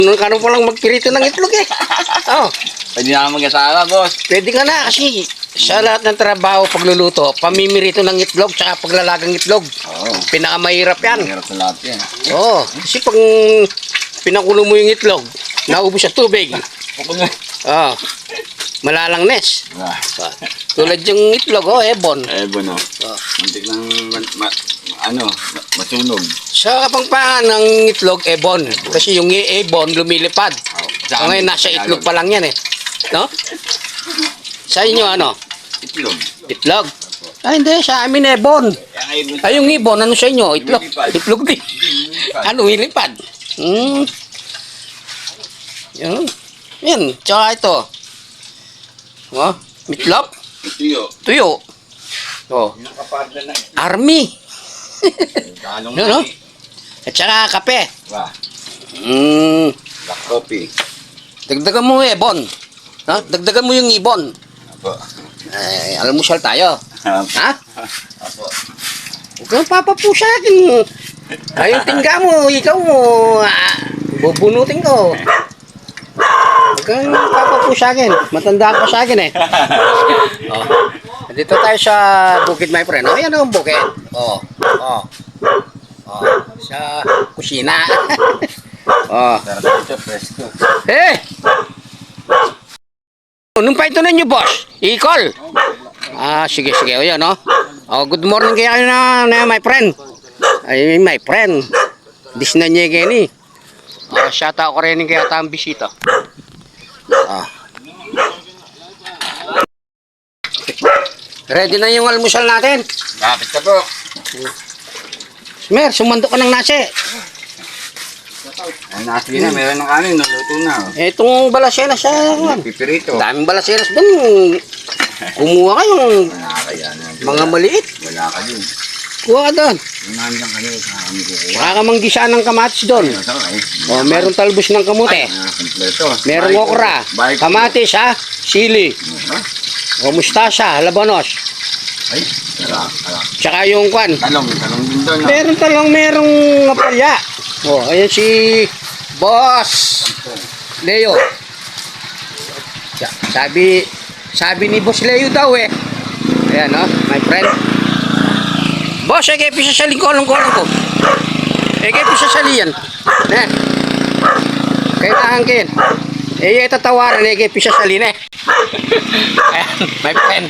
Nung ka pa lang magpirito ng itlog eh. Oh, Pwede na mag-asawa, boss. pwede ka na kasi sa lahat ng trabaho pagluluto, pamimirito ng itlog tsaka paglalagang itlog. Oo. Pinakamahirap yan. Mahirap sa lahat yan. Oo, kasi pag pinakulo mo yung itlog, naubos sa tubig. Oh, malalangnes. Ah, Tulad yung itlog, oh, ebon. Ebon, no. Oh. Muntik ng, masunog. Sa kapangpangan ng itlog, ebon. Kasi yung ebon lumilipad. So ngayon, nasa itlog pa lang yan eh. No? Sa inyo, ano? Itlog. Itlog. Ah, hindi. Sa amin, ebon. Ay, yung ibon, ano sa inyo? Itlog. Itlog din. Ano, ilipad? Yan. Yan. Tsaka ito. Oh, mitlop. Tuyo. Tuyo. Oh, Nakapadla na. army. Kalong No, no? At saka kape. Wah, black coffee. Dagdagan mo ibon. Ha? Dagdagan mo yung ibon. Apo. Ay, almusal tayo. Ha? Apo. Huwag kang papapu sa akin. Ayong tingga mo, ikaw mo. Bubunutin ko. Huwag kang papapu sa akin. Matanda ka sa akin eh. Oh. Dito tayo sa bukid, my friend. Oh, yan ang bukid. Oh. Oh. Oh. Sa kusina. Oh. Sarap dito, fresco. Eh! Nung pa ito na nyo, boss? I-call. Ah, sige, sige. O yan, no? Oh, good morning kaya na my friend. Ay, my friend. Dis na niya gani. Oh, shout out ko rin kaya tayong bisita. Ah. Ready na yung almusal natin. Bakit ka po? Mer, sumando ka ng nasi. Ay, nasi na, meron ng kanin, naluto na. Itong balasenas sa... Pipirito. Daming balasenas doon. Kumuha kayong Wala ka yan. mga maliit. Wala ka dun. Kuha ka doon. Nandiyan kayo sa kami kukuha. Wala ka manggisa ng kamatis doon. O, meron talbos ng kamote. Kompleto. Meron okra. Kamatis ha. Sili. O mustasa. Labanos. Ay, sarap. Tsaka yung kwan. Talong din doon. Meron talong, merong apalya. O, ayan si Boss Leo. Sabi ni Boss Leo daw eh. Ayan o, my friend. Boss, ay kayo pisa sa kolong-kolong ko. Ay kayo pisa sa liyan. Eh. Kailangan kayo. Eh, tatawaran eh kayo pisa sa liyan eh. Ayan, my friend.